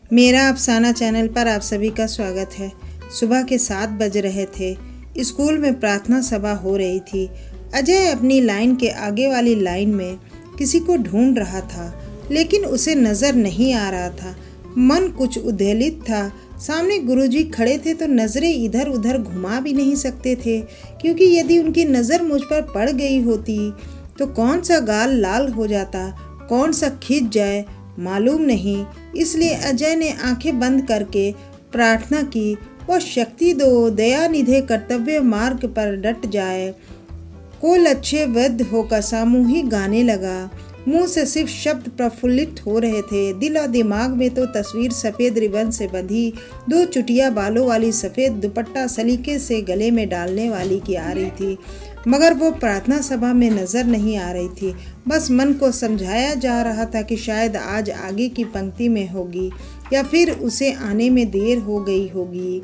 मेरा अफसाना चैनल पर आप सभी का स्वागत है। सुबह के 7 बज रहे थे। स्कूल में प्रार्थना सभा हो रही थी। अजय अपनी लाइन के आगे वाली लाइन में किसी को ढूंढ रहा था, लेकिन उसे नज़र नहीं आ रहा था। मन कुछ उद्वेलित था। सामने गुरुजी खड़े थे तो नज़रें इधर उधर घुमा भी नहीं सकते थे, क्योंकि यदि उनकी नज़र मुझ पर पड़ गई होती तो कौन सा गाल लाल हो जाता, कौन सा खिंच जाए मालूम नहीं। इसलिए अजय ने आंखें बंद करके प्रार्थना की, वह शक्ति दो, दया निधे कर्तव्य मार्ग पर डट जाए। कोल अच्छे वृद्ध होकर सामूहिक गाने लगा। मुंह से सिर्फ शब्द प्रफुल्लित हो रहे थे। दिल और दिमाग में तो तस्वीर सफ़ेद रिबन से बंधी 2 चुटिया बालों वाली सफ़ेद दुपट्टा सलीके से गले में डालने वाली की आ रही थी, मगर वो प्रार्थना सभा में नज़र नहीं आ रही थी। बस मन को समझाया जा रहा था कि शायद आज आगे की पंक्ति में होगी या फिर उसे आने में देर हो गई होगी।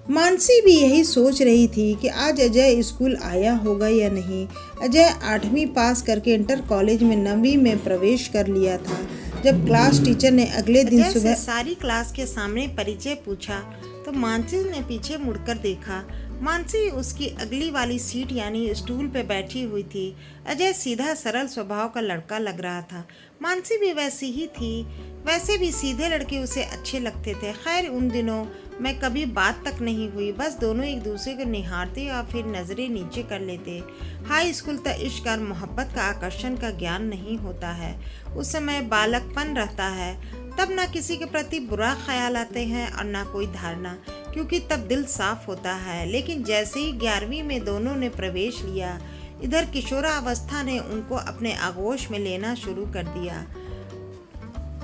मानसी भी यही सोच रही थी कि आज अजय स्कूल आया होगा या नहीं। अजय 8वीं पास करके इंटर कॉलेज में 9वीं में प्रवेश कर लिया था। जब क्लास टीचर ने अगले दिन सुबह सारी क्लास के सामने परिचय पूछा तो मानसी ने पीछे मुड़कर देखा। मानसी उसकी अगली वाली सीट यानी स्टूल पे बैठी हुई थी। अजय सीधा सरल स्वभाव का लड़का लग रहा था। मानसी भी वैसी ही थी। वैसे भी सीधे लड़के उसे अच्छे लगते थे। खैर, उन दिनों में कभी बात तक नहीं हुई, बस दोनों एक दूसरे को निहारते या फिर नजरें नीचे कर लेते। हाई स्कूल तक इश्क और मोहब्बत का आकर्षण का ज्ञान नहीं होता है। उस समय बालकपन रहता है, तब ना किसी के प्रति बुरा ख्याल आते हैं और ना कोई धारणा, क्योंकि तब दिल साफ होता है। लेकिन जैसे ही 11वीं में दोनों ने प्रवेश लिया, इधर किशोरावस्था ने उनको अपने आगोश में लेना शुरू कर दिया।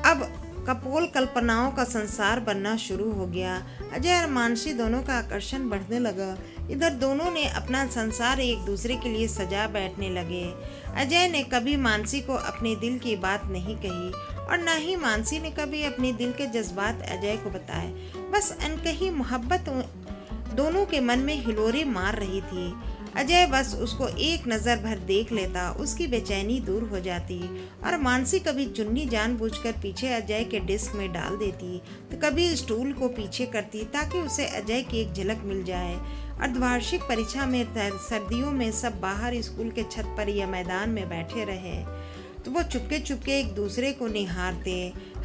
अब कपोल कल्पनाओं का संसार बनना शुरू हो गया। अजय और मानसी दोनों का आकर्षण बढ़ने लगा। इधर दोनों ने अपना संसार एक दूसरे के लिए सजा बैठने लगे। अजय ने कभी मानसी को अपने दिल की बात नहीं कही और न ही मानसी ने कभी अपने दिल के जज्बात अजय को बताए। बस अनकही मोहब्बत दोनों के मन में हिलोरे मार रही थी। अजय बस उसको एक नज़र भर देख लेता, उसकी बेचैनी दूर हो जाती। और मानसी कभी चुन्नी जानबूझकर पीछे अजय के डिस्क में डाल देती तो कभी स्टूल को पीछे करती ताकि उसे अजय की एक झलक मिल जाए। अर्धवार्षिक परीक्षा में सर्दियों में सब बाहर स्कूल के छत पर या मैदान में बैठे रहे तो वो चुपके चुपके एक दूसरे को निहारते,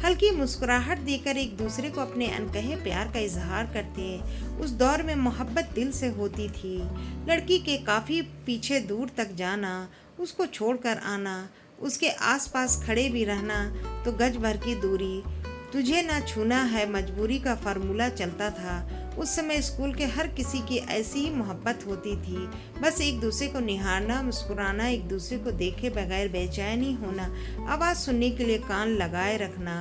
हल्की मुस्कुराहट देकर एक दूसरे को अपने अनकहे प्यार का इजहार करते। उस दौर में मोहब्बत दिल से होती थी। लड़की के काफ़ी पीछे दूर तक जाना, उसको छोड़कर आना, उसके आसपास खड़े भी रहना तो गज भर की दूरी, तुझे ना छूना है मजबूरी का फार्मूला चलता था। उस समय स्कूल के हर किसी की ऐसी ही मोहब्बत होती थी। बस एक दूसरे को निहारना, मुस्कुराना, एक दूसरे को देखे बगैर बेचैनी होना, आवाज़ सुनने के लिए कान लगाए रखना,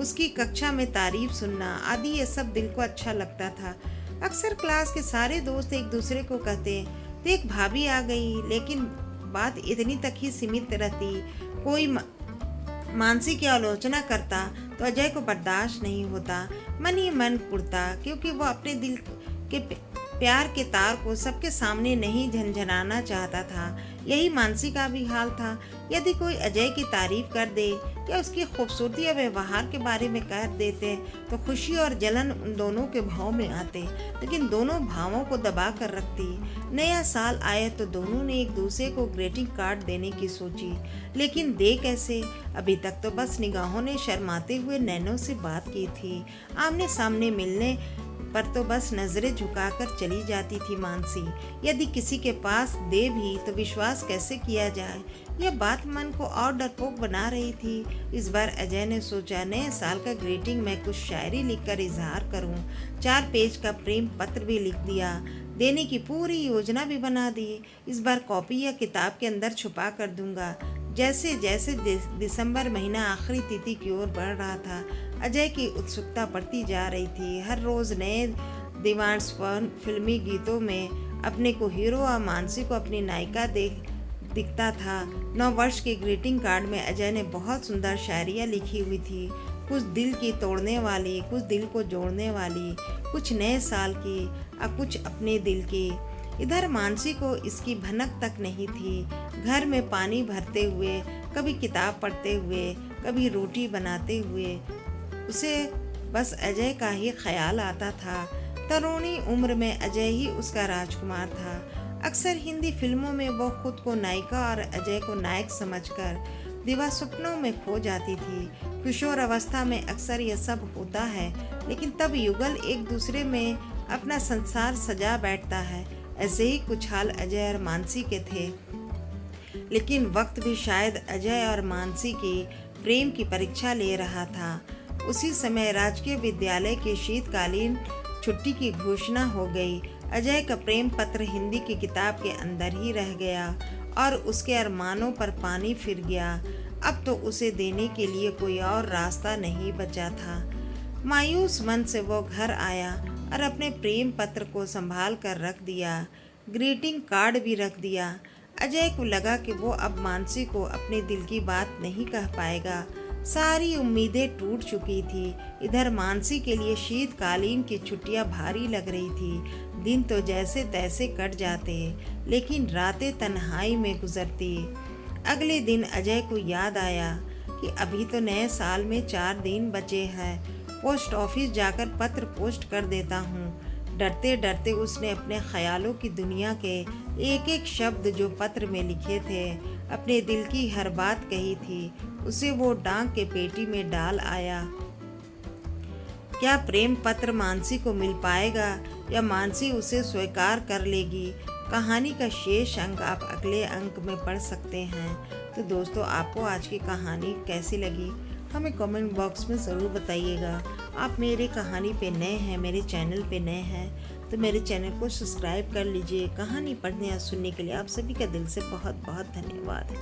उसकी कक्षा में तारीफ सुनना आदि, ये सब दिल को अच्छा लगता था। अक्सर क्लास के सारे दोस्त एक दूसरे को कहते, देख भाभी आ गई, लेकिन बात इतनी तक ही सीमित रहती। कोई मानसी की आलोचना करता तो अजय को बर्दाश्त नहीं होता, मन ही मन कुड़ता, क्योंकि वो अपने दिल के प्यार के तार को सबके सामने नहीं झंझनाना चाहता था। यही मानसी का भी हाल था। यदि कोई अजय की तारीफ कर दे या उसकी खूबसूरती या व्यवहार के बारे में कह देते तो खुशी और जलन उन दोनों के भाव में आते, लेकिन दोनों भावों को दबा कर रखती। नया साल आए तो दोनों ने एक दूसरे को ग्रीटिंग कार्ड देने की सोची, लेकिन दे कैसे? अभी तक तो बस निगाहों ने शर्माते हुए नैनों से बात की थी। आमने सामने मिलने पर तो बस नजरें झुकाकर चली जाती थी मानसी। यदि किसी के पास दे भी तो विश्वास कैसे किया जाए, यह बात मन को और डरपोक बना रही थी। इस बार अजय ने सोचा, नए साल का ग्रीटिंग में कुछ शायरी लिखकर इजहार करूं। 4 पेज का प्रेम पत्र भी लिख दिया, देने की पूरी योजना भी बना दी। इस बार कॉपी या किताब के अंदर छुपा कर दूंगा। जैसे जैसे दिसंबर महीना आखिरी तिथि की ओर बढ़ रहा था, अजय की उत्सुकता बढ़ती जा रही थी। हर रोज़ नए दीवार्स पर फिल्मी गीतों में अपने को हीरो और मानसी को अपनी नायिका दिखता था। 9 वर्ष के ग्रीटिंग कार्ड में अजय ने बहुत सुंदर शायरियाँ लिखी हुई थी, कुछ दिल की तोड़ने वाली, कुछ दिल को जोड़ने वाली, कुछ नए साल की और कुछ अपने दिल की। इधर मानसी को इसकी भनक तक नहीं थी। घर में पानी भरते हुए, कभी किताब पढ़ते हुए, कभी रोटी बनाते हुए, उसे बस अजय का ही ख्याल आता था। तरुणी उम्र में अजय ही उसका राजकुमार था। अक्सर हिंदी फिल्मों में वो खुद को नायिका और अजय को नायक समझकर दिवा स्वप्नों में खो जाती थी। किशोर अवस्था में अक्सर यह सब होता है, लेकिन तब युगल एक दूसरे में अपना संसार सजा बैठता है। ऐसे ही कुछ हाल अजय और मानसी के थे। लेकिन वक्त भी शायद अजय और मानसी की प्रेम की परीक्षा ले रहा था। उसी समय राजकीय विद्यालय के शीतकालीन छुट्टी की घोषणा हो गई। अजय का प्रेम पत्र हिंदी की किताब के अंदर ही रह गया और उसके अरमानों पर पानी फिर गया। अब तो उसे देने के लिए कोई और रास्ता नहीं बचा था। मायूस मन से वो घर आया और अपने प्रेम पत्र को संभाल कर रख दिया। ग्रीटिंग कार्ड भी रख दिया। अजय को लगा कि वो अब मानसी को अपने दिल की बात नहीं कह पाएगा। सारी उम्मीदें टूट चुकी थी। इधर मानसी के लिए शीतकालीन की छुट्टियां भारी लग रही थी। दिन तो जैसे तैसे कट जाते, लेकिन रातें तन्हाई में गुजरती। अगले दिन अजय को याद आया कि अभी तो नए साल में 4 दिन बचे हैं। पोस्ट ऑफिस जाकर पत्र पोस्ट कर देता हूँ। डरते डरते उसने अपने ख्यालों की दुनिया के एक एक शब्द जो पत्र में लिखे थे, अपने दिल की हर बात कही थी, उसे वो डाक के पेटी में डाल आया। क्या प्रेम पत्र मानसी को मिल पाएगा या मानसी उसे स्वीकार कर लेगी? कहानी का शेष अंक आप अगले अंक में पढ़ सकते हैं। तो दोस्तों, आपको आज की कहानी कैसी लगी हमें कमेंट बॉक्स में ज़रूर बताइएगा। आप मेरे कहानी पे नए हैं, मेरे चैनल पे नए हैं, तो मेरे चैनल को सब्सक्राइब कर लीजिए। कहानी पढ़ने या सुनने के लिए आप सभी का दिल से बहुत बहुत धन्यवाद।